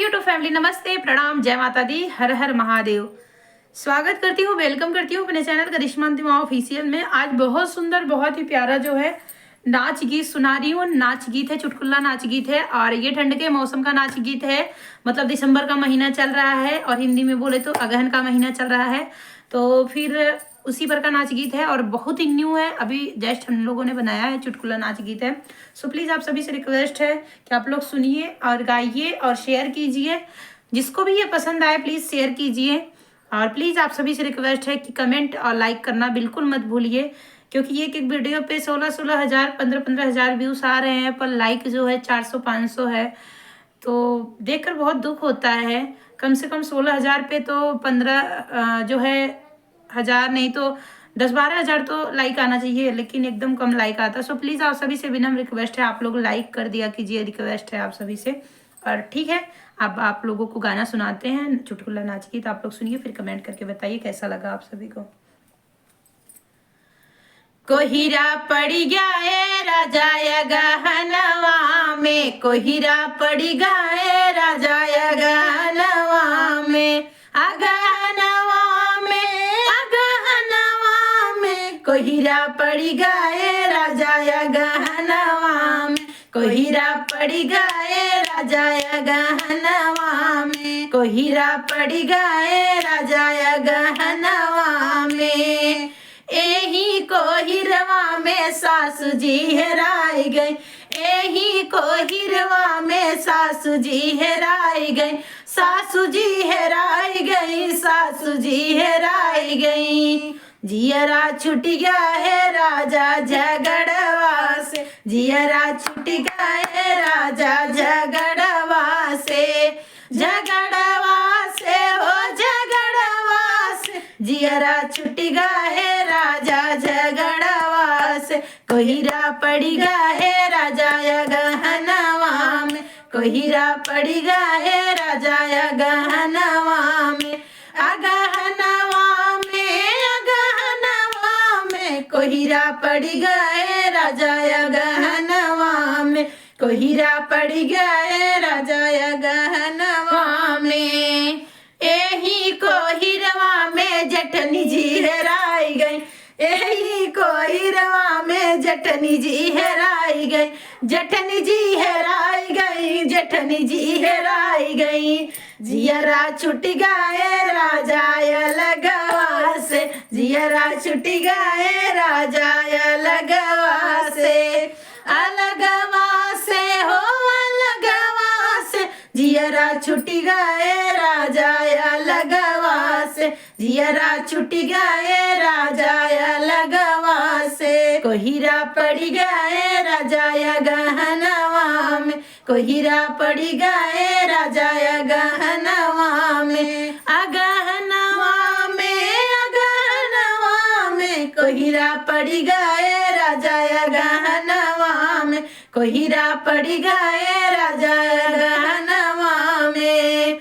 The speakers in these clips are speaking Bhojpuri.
यूट्यूब फैमिली, नमस्ते, प्रणाम, जय माता दी, हर हर महादेव। स्वागत करती हूँ, वेलकम करती हूँ अपने चैनल करिश्मा अंतिमा ऑफिशियल में। आज बहुत सुंदर, बहुत ही प्यारा जो है नाच गीत सुना रही हूँ। नाच गीत है, चुटकुला नाच गीत है और ये ठंड के मौसम का नाच गीत है। मतलब दिसंबर का महीना चल रहा है और हिंदी में बोले तो अगहन का महीना चल रहा है, तो फिर उसी पर का नाच गीत है और बहुत ही न्यू है। अभी जस्ट हम लोगों ने बनाया है, चुटकुला नाच गीत है। सो प्लीज़ आप सभी से रिक्वेस्ट है कि आप लोग सुनिए और गाइए और शेयर कीजिए। जिसको भी ये पसंद आए प्लीज़ शेयर कीजिए। और प्लीज़ आप सभी से रिक्वेस्ट है कि कमेंट और लाइक करना बिल्कुल मत भूलिए, क्योंकि एक एक वीडियो पे 16-16 हज़ार 15-15 हज़ार व्यूज़ आ रहे हैं, पर लाइक जो है 400-500 है। तो देखकर बहुत दुख होता है। कम से कम 16 हज़ार पे तो 15 जो है हज़ार नहीं तो 10-12 हज़ार तो लाइक आना चाहिए, लेकिन एकदम कम लाइक आता। सो प्लीज़ आप सभी से विनम्र रिक्वेस्ट है, आप लोग लाइक कर दिया कीजिए, रिक्वेस्ट है आप सभी से। और ठीक है, अब आप लोगों को गाना सुनाते हैं चुटकुला नाच की, तो आप लोग सुनिए, फिर कमेंट करके बताइए कैसा लगा आप सभी को। कोहिरा पड़ी गया राजा गहनवा में, कोहिरा पड़ी गया राजा गहनवा में, अगहनवा में, अगहनवा में, कोहिरा पड़ी गया राजा गहनवा में, कोहिरा पड़ी गया राजा गहनवा में, कोहिरा पड़ी गया राजा गहनवा में। एही को हिरवा में सासू जी हेराई गई, एही को हिरवा में सासू जी हेराई गई, सासू जी हेराई गई, सासू जी हेराई गई। जियरा छुट गया है राजा झगड़वा से, जियरा छुट गया है राजा झगड़वा से, झगड़वा से हो झगड़वा से, जियरा छुट गया है राजा झगड़वा से, कोहिरा पड़ी गया है राजा गहनवा में, कोहिरा पड़ी गया है राजा गहनवा में, अगहनवा में, अगहनवा में, कोहिरा पड़ी गया है राजा गहनवा में, कोहिरा पड़ी गया है राजा गहनवा में। एही को हिरवा में जठनी जी हेराई गई, एही को हिरवा में जठनी जी हेराई गई, जठनी जी हेराई गई, जठनी जी हेराई गई। जियरा छुट गए राजा लगवा से, जियरा छुट गए राजा लगवा से, अलगवा से हो अलगवा से, जियरा छुट गए राजा लगवा से, जियरा छुट गए राजा लगवा से, कोहिरा पड़ी गए राजा गहनवा में, कोहिरा पड़ी गए राजा गहनवा में, अगहनवा में, अगहनवा में, कोहिरा पड़ी गए राजा गहनवा में, कोहिरा पड़ी गए राजा गहनवा में।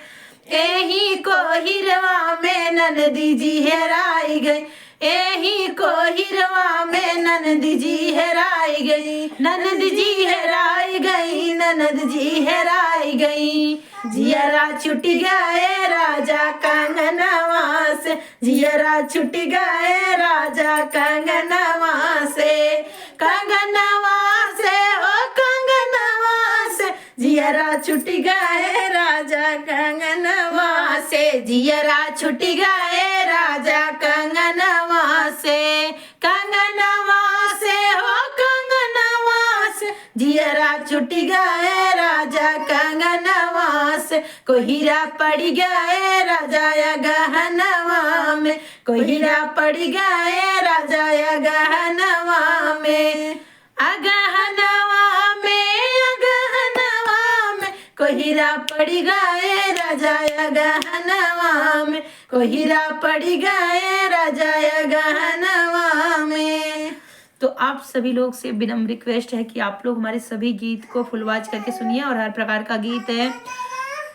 एही को हिरवा में ननदी जी हेराई गई, एही को हिरवा में ननद जी हेराई गई, ननद जी हेराई गई, ननद जी हेराई गई। जियरा छुट गए राजा कंगनवा से, जियरा छुट गए राजा कंगनवा से, कंगनवा से ओ कंगनवा से, जियरा छुट गए राजा कंगनवा से, जियरा छुट गए राजा कंगनवा से, कंगनवा से हो कंगनवा से, जियरा छुट गए राजा कंगनवा से, कोहिरा पड़ी गए राजा गहनवा में, कोहिरा पड़ी गए राजा गहनवा में, अगहनवा में, अगहनवा में, कोहिरा पड़ी गए राजा गहनवा में, कोहिरा पड़ी गए राजा गहनवा में। तो आप सभी लोग से विनम्र रिक्वेस्ट है कि आप लोग हमारे सभी गीत को फुल वॉच करके सुनिए। और हर प्रकार का गीत है,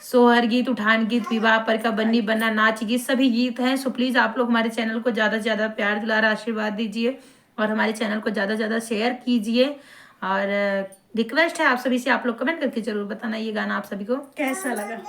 सोहर गीत, उठान गीत, विवाह पर का, बन्नी बन्ना, नाच गीत, सभी गीत हैं। सो प्लीज़ आप लोग हमारे चैनल को ज़्यादा से ज़्यादा प्यार दुलार आशीर्वाद दीजिए और हमारे चैनल को ज़्यादा से ज़्यादा शेयर कीजिए। और रिक्वेस्ट है आप सभी से, आप लोग कमेंट करके जरूर बताना ये गाना आप सभी को कैसा लगा।